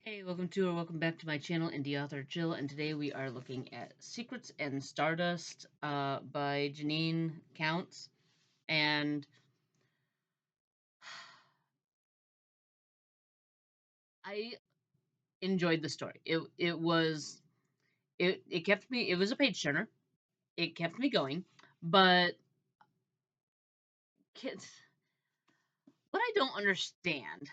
Hey, welcome back to my channel, IndieAuthor Jill, and today we are looking at Secrets and Stardust by Jeannin Counts, and I enjoyed the story. It kept me. It was a page turner. It kept me going, but kids, what I don't understand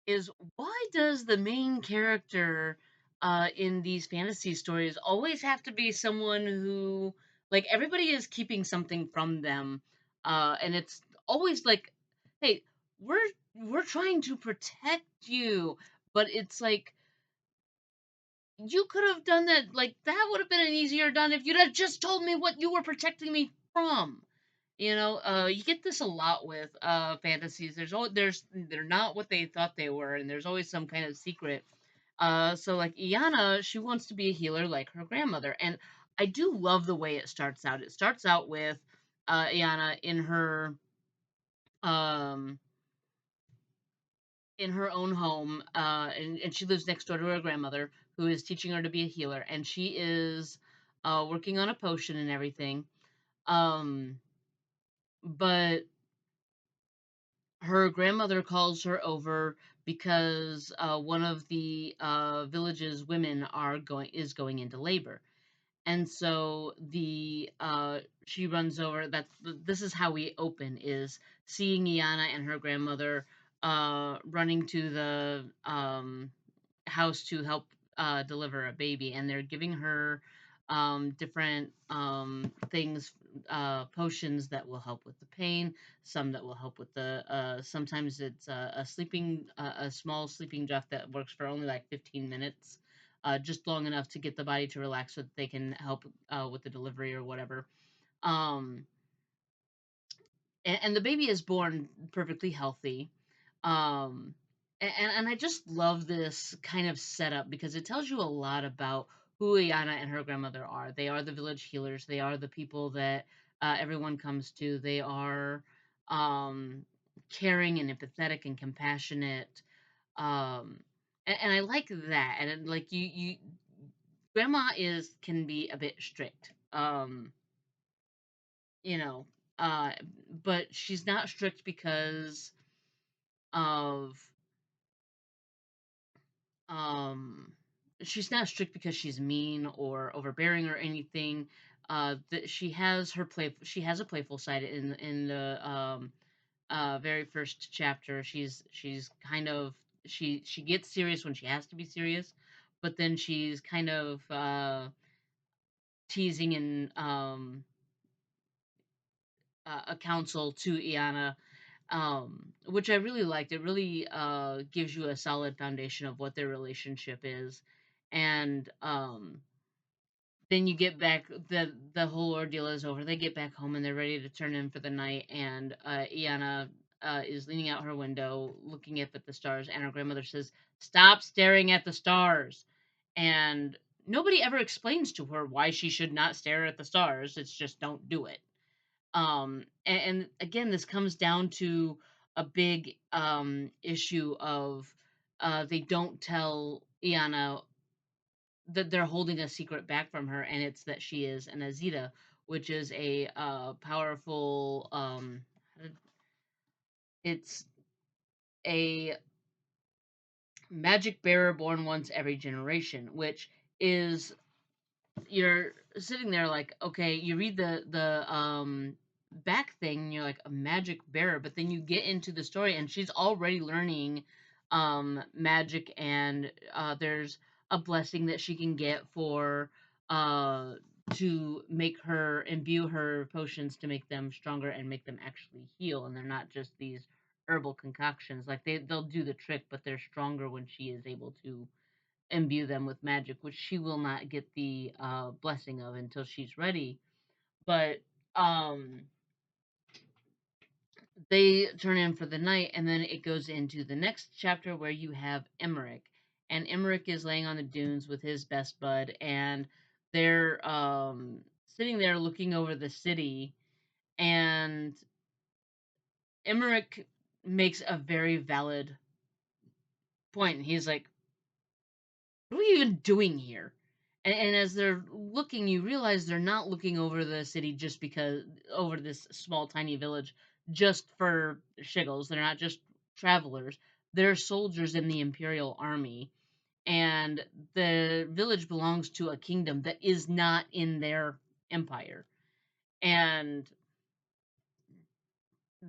is why does the main character in these fantasy stories always have to be someone who, like, everybody is keeping something from them, and it's always like, hey, we're we're trying to protect you, but it's like you could have done that. Like, that would have been an easier done if you'd have just told me what you were protecting me from. You get this a lot with fantasies. There's they're not what they thought they were, and there's always some kind of secret. So like Iyanna, she wants to be a healer like her grandmother, and I do love the way it starts out. It starts out with Iyanna um in her own home, and she lives next door to her grandmother, who is teaching her to be a healer, and she is working on a potion and everything. Um, but her grandmother calls her over because one of the village's women is going into labor, and so the she runs over. This is how we open, is seeing Iyanna and her grandmother running to the house to help deliver a baby, and they're giving her different things, potions that will help with the pain, some that will help with the. Sometimes it's a small sleeping draught that works for only like 15 minutes, just long enough to get the body to relax so that they can help with the delivery or whatever. Um, and the baby is born perfectly healthy. Um, and I just love this kind of setup because it tells you a lot about who Iyana and her grandmother are. They are the village healers. They are the people that everyone comes to. They are um, caring and empathetic and compassionate. Um, and I like that. And like grandma is can be a bit strict. You know, uh, but she's not strict because of um she's not strict because she's mean or overbearing or anything. That she has a playful side in the very first chapter. She's kind of she gets serious when she has to be serious, but then she's kind of teasing and a counsel to Iyanna, which I really liked. It really gives you a solid foundation of what their relationship is, and then you get back. The whole ordeal is over. They get back home and they're ready to turn in for the night. And Iyanna is leaning out her window, looking up at the stars, and her grandmother says, "Stop staring at the stars." And nobody ever explains to her why she should not stare at the stars. It's just don't do it. And again, this comes down to a big issue of they don't tell Iyanna that they're holding a secret back from her, and it's that she is an Azita, which is a powerful. It's a magic bearer born once every generation, which is you're sitting there like, okay, you read the back thing and you're like, a magic bearer, but then you get into the story and she's already learning magic, and there's a blessing that she can get for uh to make her imbue her potions to make them stronger and make them actually heal, and they're not just these herbal concoctions. Like, they'll do the trick, but they're stronger when she is able to imbue them with magic, which she will not get the blessing of until she's ready. But um, they turn in for the night, and then it goes into the next chapter where you have Emmeric, and Emmeric is laying on the dunes with his best bud, and they're sitting there looking over the city, and Emmeric makes a very valid point. He's like, what are we even doing here? And as they're looking, you realize they're not looking over the city just because over this small tiny village just for shiggles. They're not just travelers. They're soldiers in the Imperial Army, and the village belongs to a kingdom that is not in their empire. And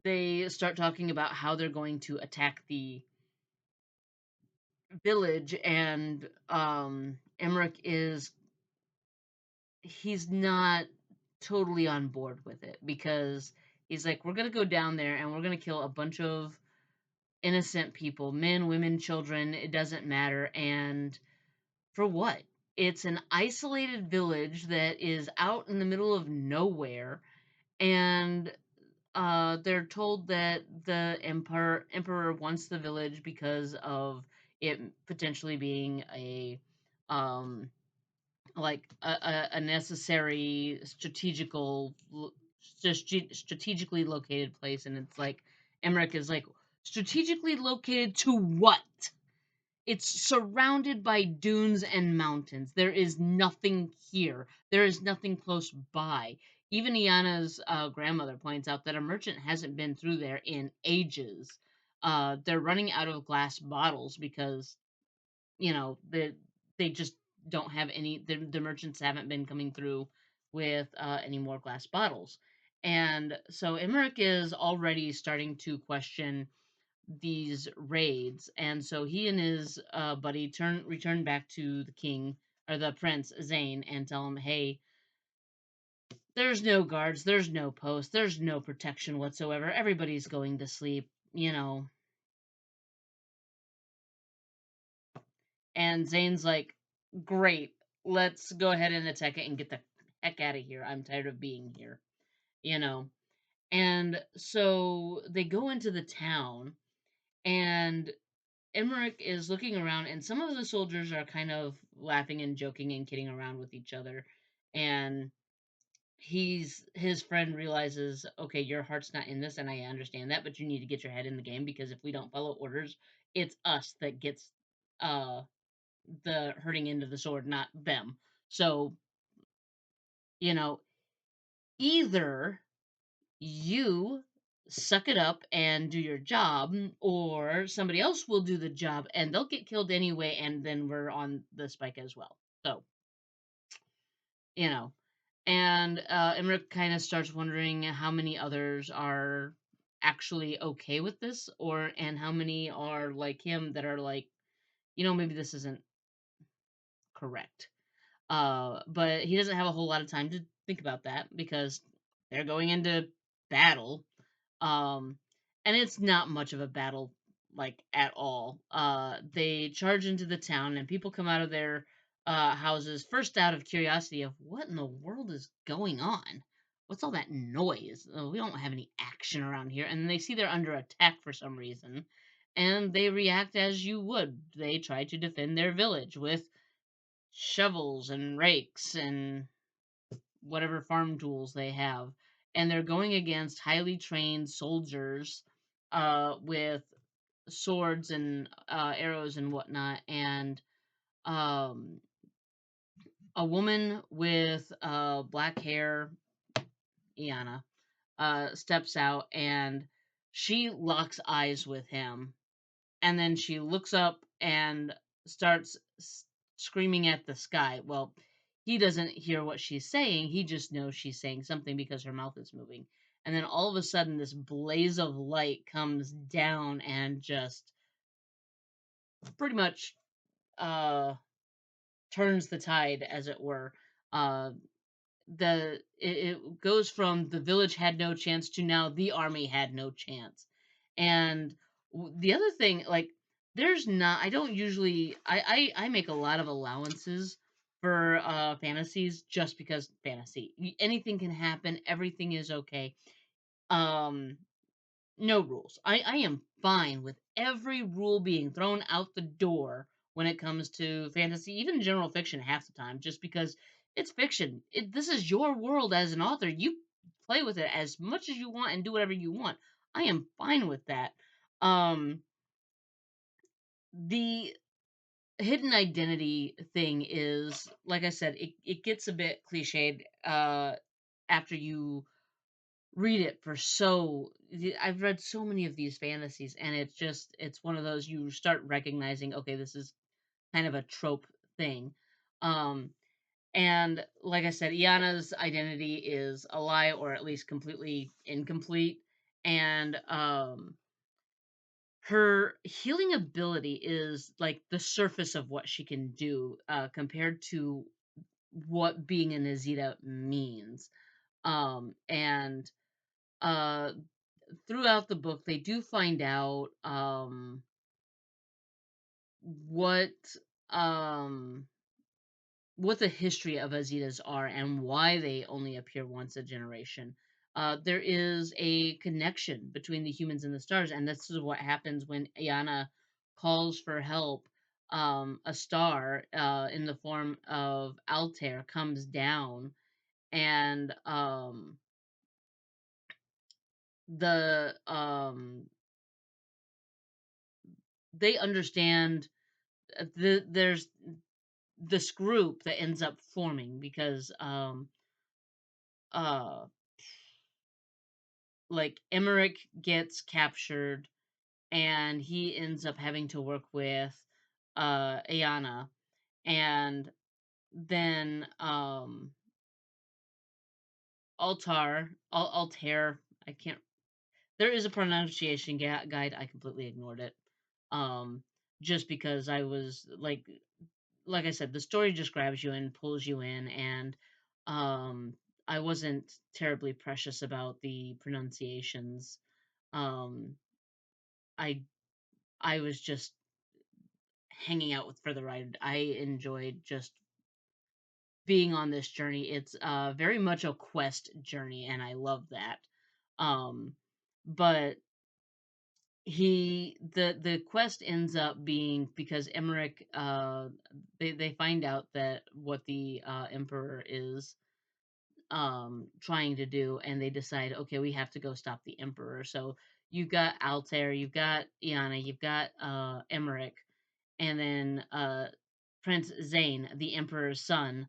they start talking about how they're going to attack the village, and Emmeric is he's not totally on board with it because he's like, we're gonna go down there and we're gonna kill a bunch of innocent people, men, women, children, it doesn't matter. And for what? It's an isolated village that is out in the middle of nowhere, and they're told that the emperor wants the village because of it potentially being a um, like a necessary strategically located place. And it's like Emmerich is like, strategically located to what? It's surrounded by dunes and mountains. There is nothing here. There is nothing close by. Even Iyanna's grandmother points out that a merchant hasn't been through there in ages. They're running out of glass bottles because they just don't have any. The merchants haven't been coming through with any more glass bottles, and so Emmerich is already starting to question these raids, and so he and his buddy return back to the king or the prince Zane and tell him, hey, there's no guards, there's no post, there's no protection whatsoever. Everybody's going to sleep, And Zane's like, great, let's go ahead and attack it and get the heck out of here. I'm tired of being here, you know. And so they go into the town, and Emmerich is looking around, and some of the soldiers are kind of laughing and joking and kidding around with each other. And his friend realizes, okay, your heart's not in this, and I understand that, but you need to get your head in the game because if we don't follow orders, it's us that gets uh the hurting end of the sword, not them. So, you know, either you suck it up and do your job, or somebody else will do the job and they'll get killed anyway, and then we're on the spike as well. So, you know, and Emmerich kind of starts wondering how many others are actually okay with this, or and how many are like him that are like, maybe this isn't correct. But he doesn't have a whole lot of time to think about that because they're going into battle. Um, and it's not much of a battle, like at all. They charge into the town, and people come out of their houses first out of curiosity of what in the world is going on. What's all that noise? We don't have any action around here. And they see they're under attack for some reason, and they react as you would. They try to defend their village with shovels and rakes and whatever farm tools they have. And they're going against highly trained soldiers with swords and arrows and whatnot. And um, a woman with black hair, Iyana, steps out, and she locks eyes with him, and then she looks up and starts screaming at the sky. Well, he doesn't hear what she's saying. He just knows she's saying something because her mouth is moving. And then all of a sudden, this blaze of light comes down and just pretty much uh, turns the tide, as it were. Uh, it goes from the village had no chance to now the army had no chance. And the other thing, like, there's not, I don't usually, I make a lot of allowances for fantasies just because fantasy, anything can happen, everything is okay. um no rules. I am fine with every rule being thrown out the door when it comes to fantasy, even general fiction half the time, just because it's fiction. This is your world as an author. You play with it as much as you want and do whatever you want. I am fine with that. Um the hidden identity thing is, like I said, it gets a bit cliched after you read it for I've read so many of these fantasies, and it's one of those you start recognizing, okay, this is kind of a trope thing. Um and like I said, Iyanna's identity is a lie, or at least completely incomplete. And her healing ability is like the surface of what she can do, compared to what being a Nazita means. And uh throughout the book they do find out what um what the history of Azitas are and why they only appear once a generation. There is a connection between the humans and the stars, and this is what happens when Iyanna calls for help. A star, in the form of Altair, comes down, and the they understand, there's this group that ends up forming because uh like Emmeric gets captured, and he ends up having to work with Iyana. And then Altair, I can't, there is a pronunciation guide, I completely ignored it. um just because I was like I said, the story just grabs you and pulls you in, and um I wasn't terribly precious about the pronunciations. um I I was just hanging out with for the ride. I enjoyed just being on this journey. It's very much a quest journey, and I love that. Um, but the quest ends up being because Emmeric, they find out that what the emperor is trying to do, and they decide, okay, we have to go stop the emperor. So you've got Altair, you've got Iyanna, you've got Emmeric, and then Prince Zane, the emperor's son.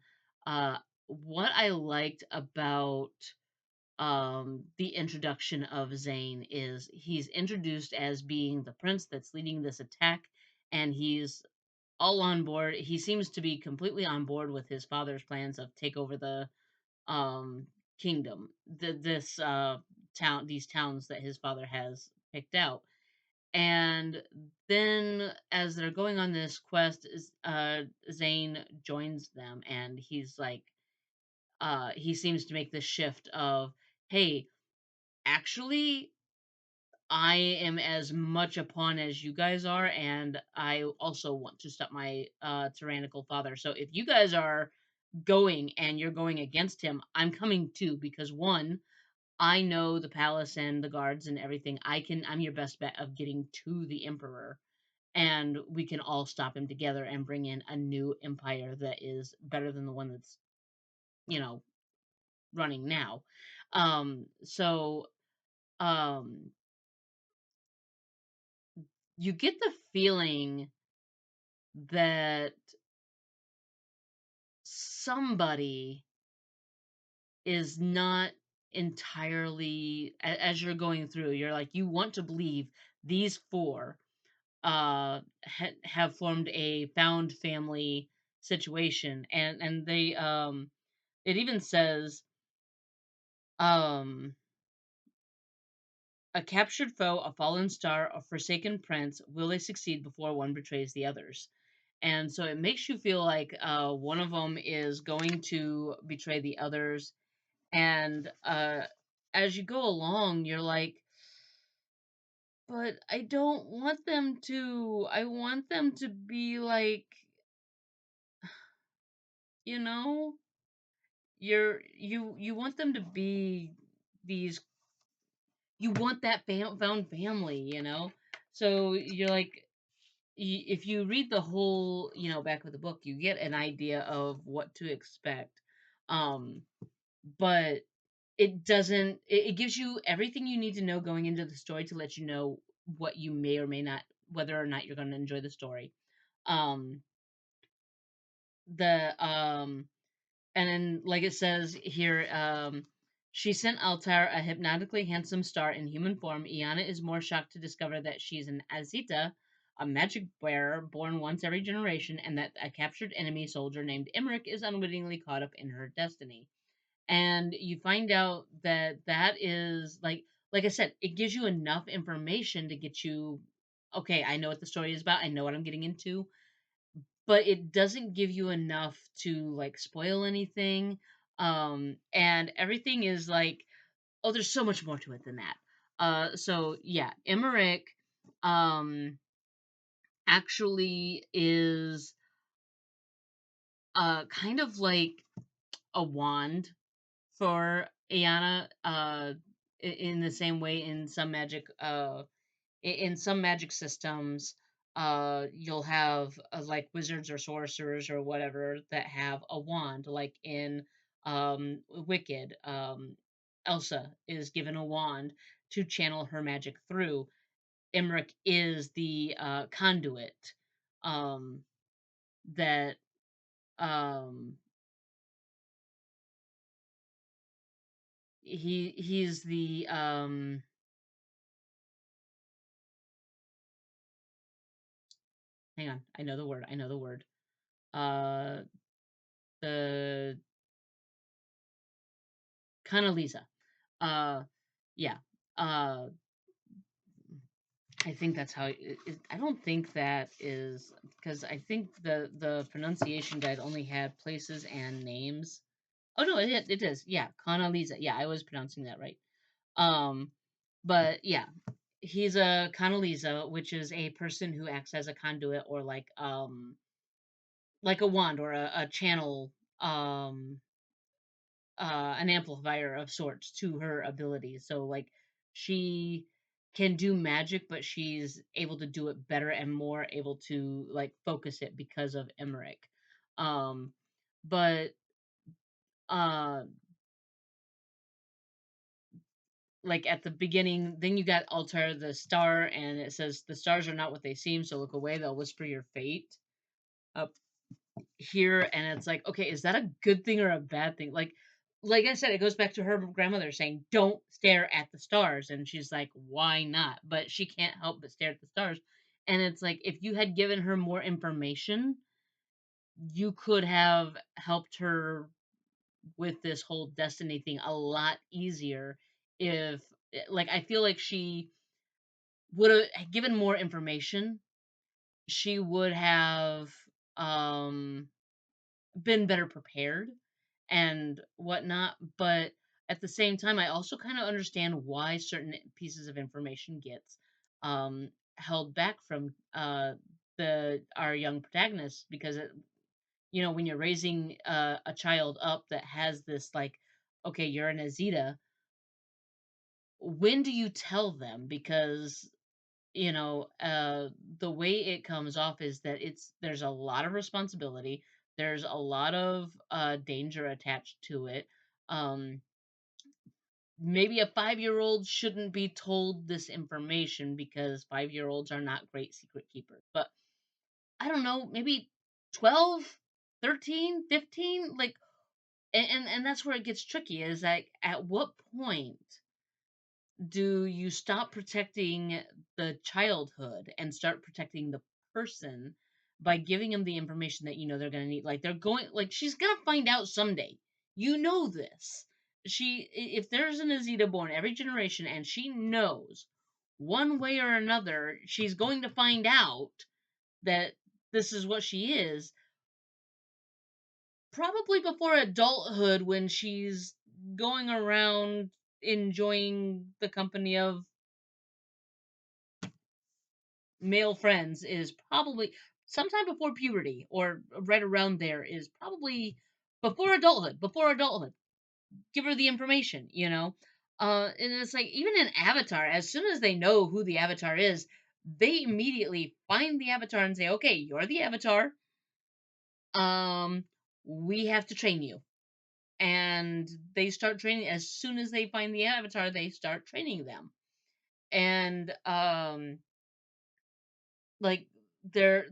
What I liked about the introduction of Zane is he's introduced as being the prince that's leading this attack, and he's all on board. He seems to be completely on board with his father's plans of take over the um, kingdom, this town, these towns that his father has picked out. And then as they're going on this quest, Zane joins them, and he's like, he seems to make this shift of, hey, actually, I am as much a pawn as you guys are, and I also want to stop my tyrannical father. So if you guys are going and you're going against him, I'm coming too, because one, I know the palace and the guards and everything. I'm your best bet of getting to the emperor, and we can all stop him together and bring in a new empire that is better than the one that's, you know, running now. So um you get the feeling that somebody is not entirely, as you're going through, you're like, you want to believe these four have formed a found family situation. And they it even says, um a captured foe, a fallen star, a forsaken prince, will they succeed before one betrays the others? And so it makes you feel like one of them is going to betray the others. And as you go along, you're like, but I don't want them to. I want them to be like, you know, you want them to be these, you want that found family, so you're like, if you read the whole, back of the book, you get an idea of what to expect. um but it doesn't, it gives you everything you need to know going into the story to let you know what you may or may not, whether or not you're going to enjoy the story. um the and then like it says here, she sent Altair a hypnotically handsome star in human form. Iyana is more shocked to discover that she's an Azita, a magic bearer born once every generation, and that a captured enemy soldier named Emmeric is unwittingly caught up in her destiny. And you find out that that is like I said, it gives you enough information to get you, okay, I know what the story is about, I know what I'm getting into, but it doesn't give you enough to like spoil anything. And everything is like, oh, there's so much more to it than that. So yeah, Emmerich um actually is kind of like a wand for Iyanna, in the same way in some magic, in some magic systems, you'll have like wizards or sorcerers or whatever that have a wand. Like in Wicked, Elsa is given a wand to channel her magic through. Emmerich is the conduit, um, that um, he's the hang on, I know the word. I know the word. Uh, the Condoleezza. Uh, yeah. Uh, I think that's how. I don't think that is because I think the pronunciation guide only had places and names. Oh no, it is. Yeah, Condoleezza. Yeah, I was pronouncing that right. Um, but yeah, he's a Condoleezza, which is a person who acts as a conduit or like a wand or a channel, um an amplifier of sorts to her abilities. So like she can do magic, but she's able to do it better and more able to like focus it because of Emmerich. Um, but uh, like at the beginning, then you got Altair the star, and it says the stars are not what they seem, so look away. They'll whisper your fate up here, and it's like, okay, is that a good thing or a bad thing? Like I said, it goes back to her grandmother saying, "Don't stare at the stars," and she's like, "Why not?" But she can't help but stare at the stars. And it's like if you had given her more information, you could have helped her with this whole destiny thing a lot easier. If like I feel like she would have given more information, she would have um been better prepared and whatnot. But at the same time, I also kind of understand why certain pieces of information gets held back from the our young protagonists because when you're raising a child up that has this like, okay, you're an Azita, when do you tell them? Because the way it comes off is that there's a lot of responsibility, there's a lot of danger attached to it. um Maybe a 5-year-old shouldn't be told this information because 5-year-olds are not great secret keepers, but I don't know, maybe 12, 13, 15, like, and that's where it gets tricky, is like at what point do you stop protecting the childhood and start protecting the person by giving them the information that they're going to need? Like she's going to find out someday. You know this. If there's an Azita born every generation and she knows one way or another she's going to find out that this is what she is, probably before adulthood when she's going around enjoying the company of male friends, is probably sometime before puberty or right around there, is probably before adulthood. Give her the information. And it's like even in Avatar, as soon as they know who the Avatar is, they immediately find the Avatar and say, okay, you're the Avatar, um we have to train you. And they start training as soon as they find the Avatar, they start training them. And like they're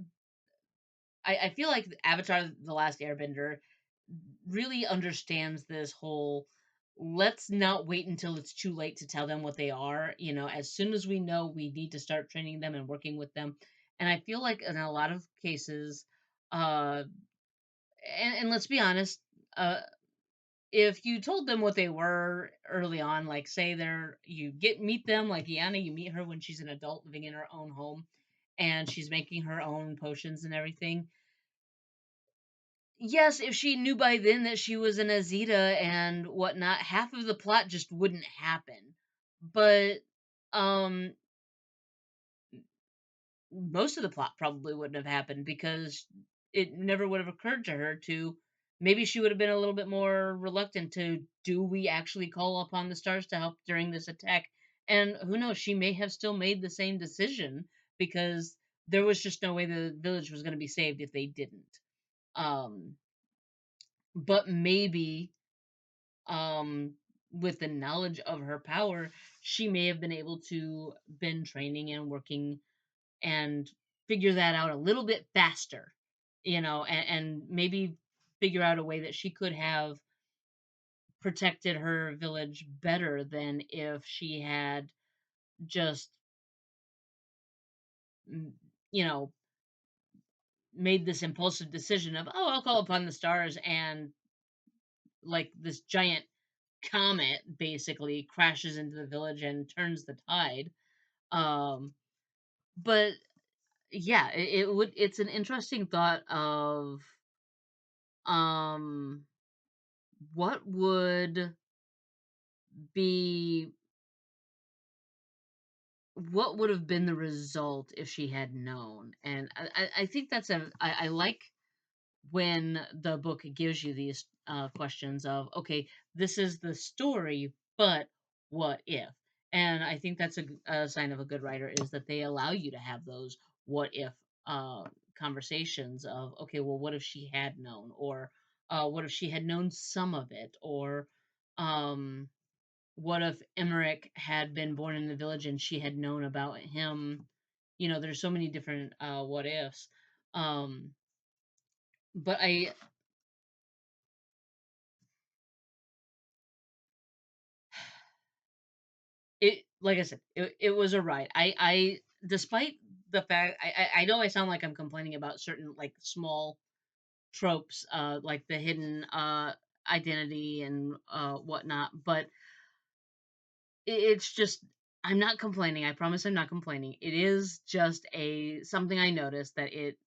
I feel like Avatar: The Last Airbender really understands this whole, let's not wait until it's too late to tell them what they are. As soon as we know, we need to start training them and working with them. And I feel like in a lot of cases, uh, and let's be honest, uh, if you told them what they were early on, like say you get meet them, like Iyana, you meet her when she's an adult living in her own home, and she's making her own potions and everything. Yes, if she knew by then that she was an Azita and whatnot, half of the plot just wouldn't happen. But um most of the plot probably wouldn't have happened because it never would have occurred to her to, maybe she would have been a little bit more reluctant to, do we actually call upon the stars to help during this attack? And who knows, she may have still made the same decision because there was just no way the village was going to be saved if they didn't. Um but maybe, um with the knowledge of her power, she may have been able to been training and working and figure that out a little bit faster, and maybe figure out a way that she could have protected her village better than if she had just, mm, you know made this impulsive decision of, oh, I'll call upon the stars, and like this giant comet basically crashes into the village and turns the tide. um but yeah, it's an interesting thought of, um what would be what would have been the result if she had known. And I think I like when the book gives you these questions of, okay, this is the story, but what if? And I think that's a sign of a good writer, is that they allow you to have those what if uh, conversations of, okay, well, what if she had known? Or what if she had known some of it? Or um, what if Emmeric had been born in the village and she had known about him? There's so many different what ifs. Um, but like I said, it was a ride. Despite the fact, I know I sound like I'm complaining about certain like small tropes, like the hidden identity and whatnot, but it's just, I'm not complaining. I promise I'm not complaining. It is just a something I noticed, that it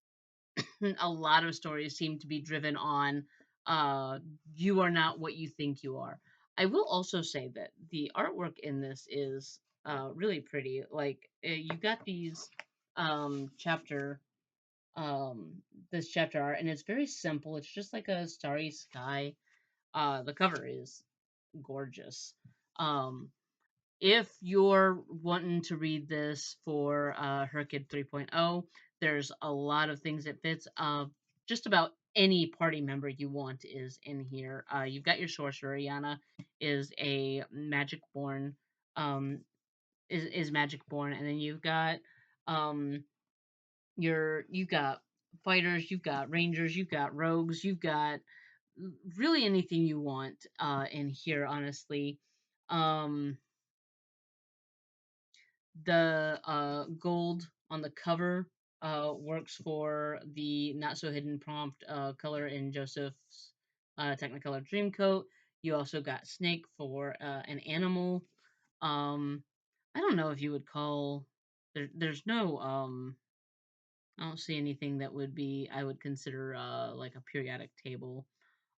a lot of stories seem to be driven on, uh you are not what you think you are. I will also say that the artwork in this is really pretty. Like, you got these chapter this chapter art, and it's very simple. It's just like a starry sky. The cover is gorgeous. um if you're wanting to read this for Her Kid 3.0, there's a lot of things it fits. Just about any party member you want is in here. You've got your sorcerer. Iyana is a magic born, um, is magic born, and then um, you've got fighters, you've got rangers, you've got rogues, you've got really anything you want in here. Honestly, um, the gold on the cover works for the not so hidden prompt color in Joseph's Technicolor Dreamcoat. You also got snake for an animal. Um, I don't know if you would call there's no I don't see anything that would be I would consider like a periodic table.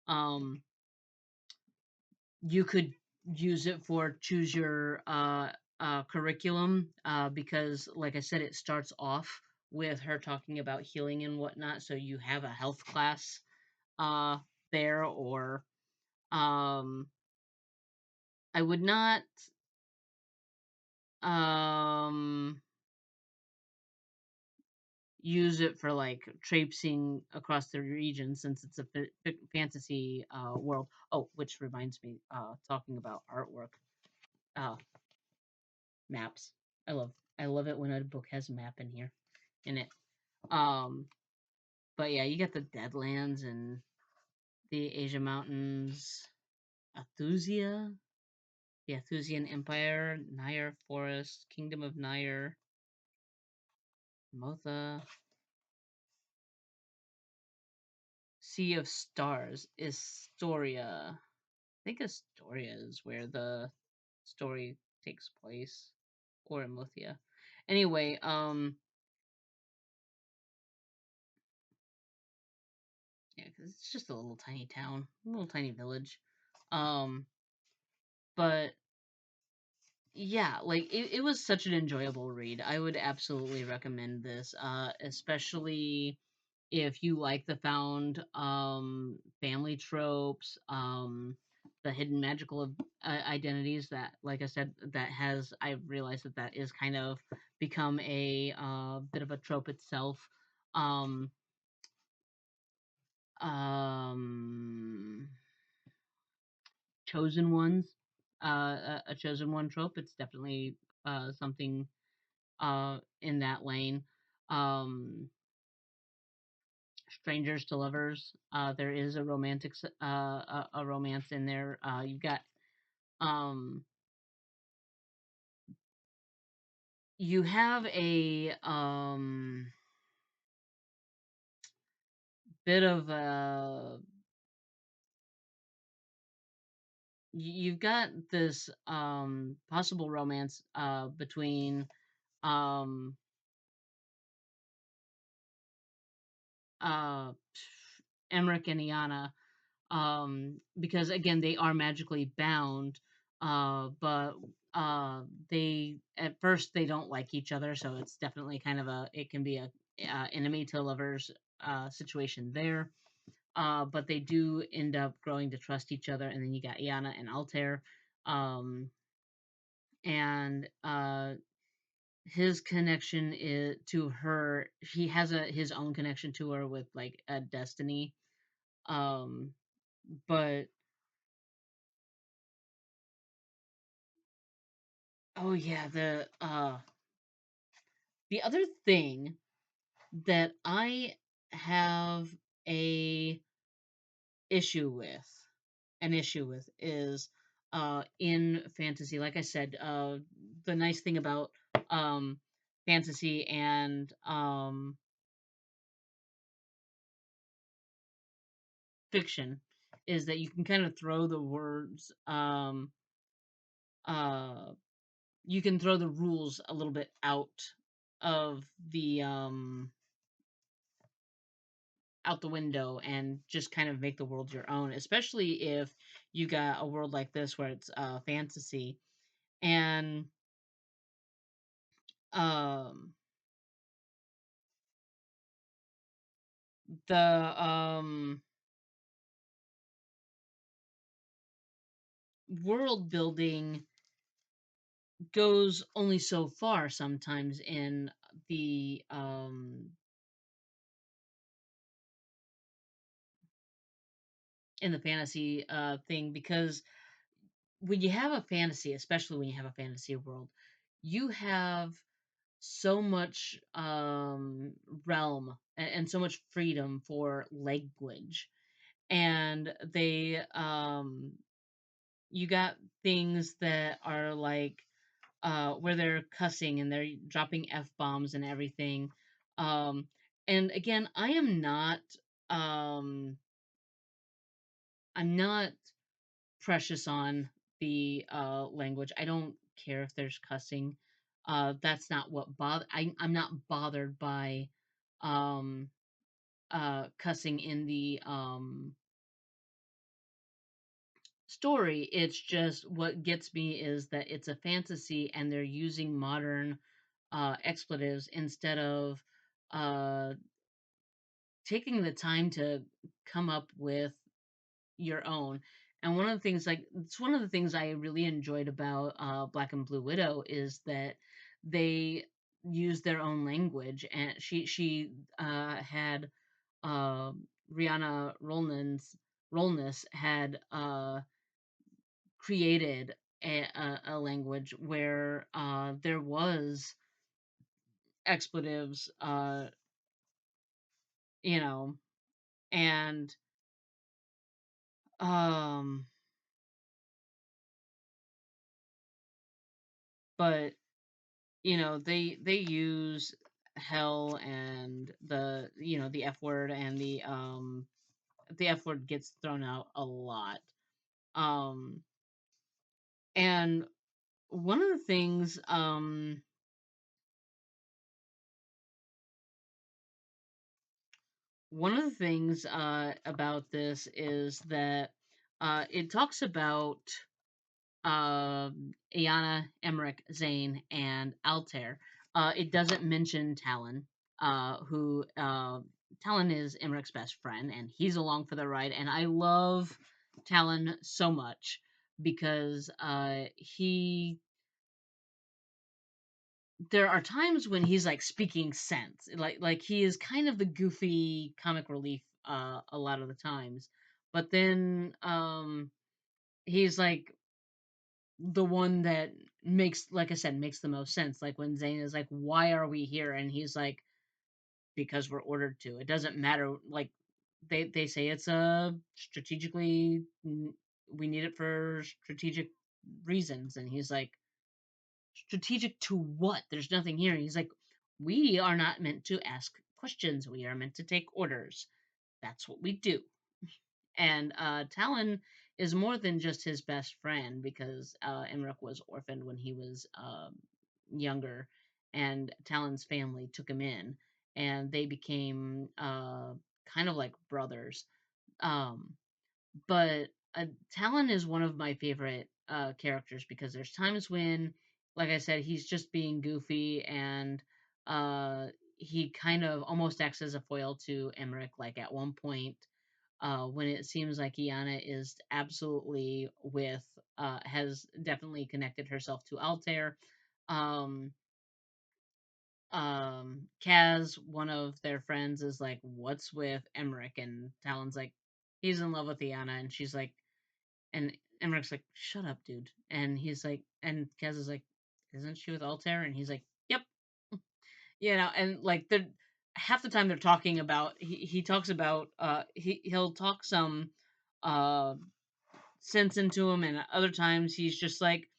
Um, you could use it for choose your curriculum, because like I said, it starts off with her talking about healing and whatnot, so you have a health class uh there. Or um I would not um use it for like traipsing across the region, since it's a fantasy world. Oh, which reminds me, talking about artwork, uh maps. I love I love it when a book has a map in here in it. Um But yeah, you get the Deadlands and the Asia Mountains, Athusia, the Athusian Empire, Nair Forest, Kingdom of Nair, Motha, Sea of Stars, Astoria. I think Astoria is where the story takes place, or Emothia. Anyway, yeah, because it's just a little tiny town, a little tiny village. Um, but yeah, like it was such an enjoyable read. I would absolutely recommend this, especially if you like the found family tropes, the hidden magical identities that, like I said, that has I realized that that is kind of become a bit of a trope itself. Um, um, chosen ones, a chosen one trope. It's definitely something in that lane. Um, strangers to lovers. There is a a romance in there. You've got um, you have a bit of a you've got this possible romance between um uh Emmeric and Iyana, because again they are magically bound, but they at first they don't like each other, so it's definitely kind of a it can be a enemy to lovers situation there. But they do end up growing to trust each other, and then you got Iana and Altair, um, and his connection is to her. He has a his own connection to her with like a destiny. Um, but oh yeah, the other thing that I have a issue with an issue with is in fantasy, like I said, the nice thing about um fantasy and fiction is that you can kind of throw the words uh you can throw the rules a little bit of the out the window and just kind of make the world your own, especially if you got a world like this where it's fantasy and um the world building goes only so far sometimes the in the fantasy thing, because when you have a fantasy, especially when you have a fantasy world, you have so much realm and so much freedom for language, and they you got things that are like where they're cussing and they're dropping f bombs and everything. Um, and again, um, I'm not precious on the language. I don't care if there's cussing. That's not what I'm not bothered by um, cussing in the story. It's just what gets me is that it's a fantasy and they're using modern expletives instead of uh, taking the time to come up with your own. And one of the things, like, it's one of the things I really enjoyed about Black and Blue Widow is that they used their own language, and she had uh, Rihanna Rolness had created a language where there was expletives you know, and um but they use hell and the F word, and the F word gets thrown out a lot. Um and one of the things about this is that it talks about Iyana, Emmeric, Zane, and Altair. It doesn't mention Talon, who Talon is Emmeric's best friend, and he's along for the ride. And I love Talon so much because he there are times when he's like speaking sense, like he is kind of the goofy comic relief a lot of the times, but then he's like the one that makes, like I said, makes the most sense. Like when Zane is like, "Why are we here?" and he's like, "Because we're ordered to. It doesn't matter." Like they say it's a strategically we need it for strategic reasons, and he's like, "Strategic to what? There's nothing here." And he's like, "We are not meant to ask questions. We are meant to take orders. That's what we do." And Talon is more than just his best friend, because Emmerich was orphaned when he was younger, and Talon's family took him in, and they became kind of like brothers. Um, but Talon is one of my favorite characters, because there's times when, like I said, he's just being goofy, and uh, he kind of almost acts as a foil to Emmerich. Like at one point, when it seems like Iyanna is absolutely has definitely connected herself to Altair. Um, Kaz, one of their friends, is like, "What's with Emmeric?" And Talon's like, "He's in love with Iyanna," and she's like, and Emmeric's like, "Shut up, dude." And he's like, and Kaz is like, "Isn't she with Altair?" And he's like, "Yep." And like they're half the time they're talking about he talks about he'll talk some uh sense into him, and other times he's just like,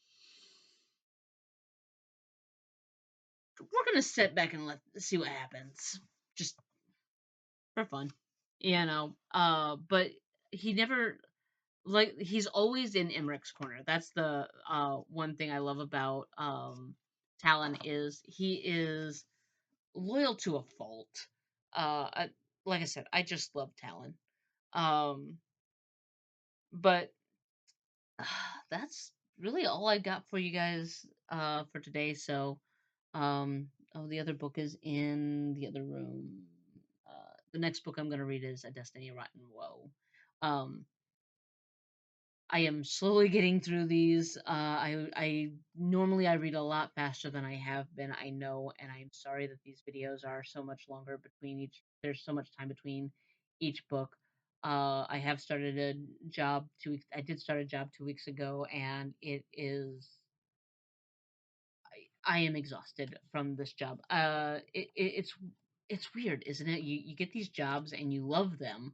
"We're gonna sit back and let see what happens, just for fun." But he never, like, he's always in Emmerich's corner. That's the one thing I love about Talon, is he is loyal to a fault. Like I said, I just love Talon. Um, but that's really all I got for you guys for today. So, the other book is in the other room. The next book I'm going to read is A Destiny Rotten Woe. Um, I am slowly getting through these. I normally I read a lot faster than I have been. I know, and I'm sorry that these videos are so much longer between each. There's so much time between each book. I have started a job 2 weeks. I did start a job 2 weeks ago, and it is. I am exhausted from this job. It's weird, isn't it? You get these jobs and you love them,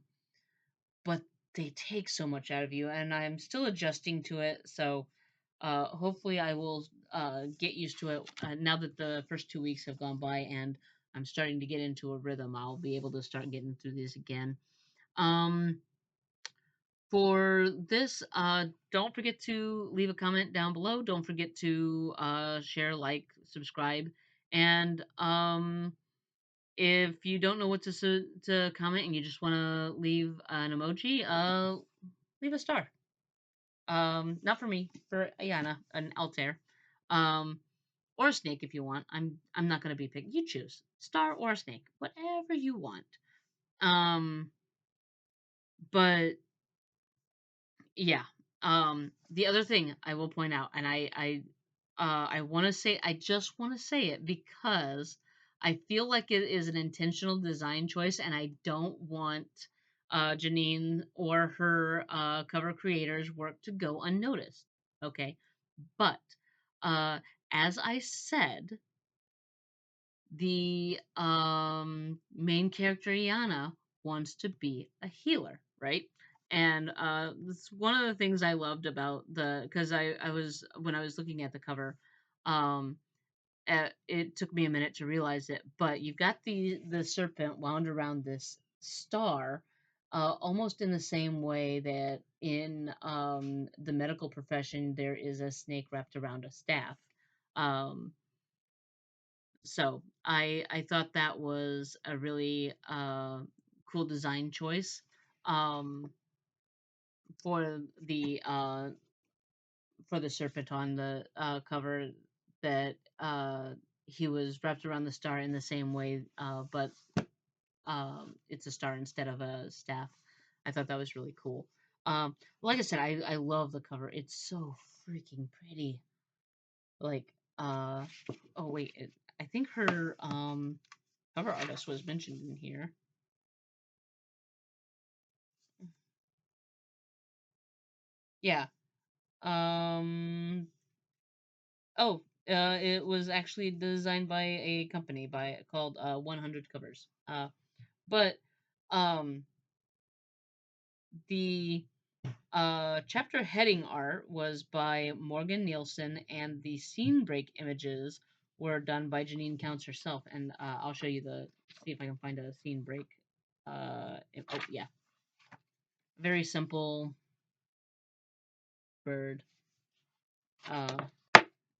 but they take so much out of you, and I'm still adjusting to it. So hopefully I will get used to it now that the first 2 weeks have gone by, and I'm starting to get into a rhythm. I'll be able to start getting through these again. um for this, don't forget to leave a comment down below. Don't forget to share, like, subscribe, and if you don't know what to comment and you just want to leave an emoji, leave a star. Not for me, for Iyana, an Altair. Um, or a snake if you want. I'm not gonna be picky. You choose. Star or a snake. Whatever you want. Um, but yeah. The other thing I will point out, and I want to say, I just want to say it because I feel like it is an intentional design choice, and I don't want Jeannin or her cover creators' work to go unnoticed. Okay, but uh, as I said, the main character Iyanna wants to be a healer, right? And it's one of the things I loved about the because I was when I was looking at the cover, um, it took me a minute to realize it, but you've got the serpent wound around this star, almost in the same way that in the medical profession there is a snake wrapped around a staff. Um, so I thought that was a really cool design choice um, for the serpent on the cover, that he was wrapped around the star in the same way, but it's a star instead of a staff. I thought that was really cool. Like I said, I love the cover. It's so freaking pretty. Like, oh wait, I think her cover artist was mentioned in here. Yeah. Um. Oh, it was actually designed by a company called 100 Covers. But um, the chapter heading art was by Morgan Nielsen, and the scene break images were done by Jeannin Counts herself. And I'll show you see if I can find a scene break. Oh yeah, very simple bird uh,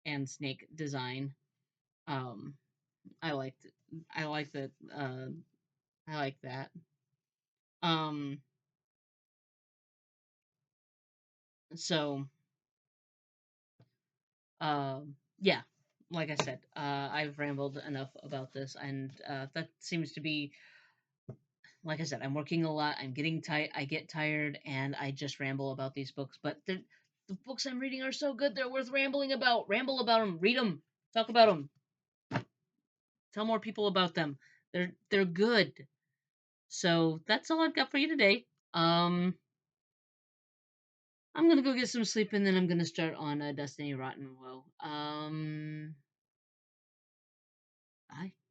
and snake design. Um, I liked I like that. I like that. Um, so yeah, like I said, I've rambled enough about this, and that seems to be, like I said, I'm working a lot. I'm getting tight. I get tired, and I just ramble about these books. But the books I'm reading are so good; they're worth rambling about. Ramble about them. Read them. Talk about them. Tell more people about them. They're good. So that's all I've got for you today. Um, I'm gonna go get some sleep, and then I'm gonna start on Destiny Rotten Woe. Bye.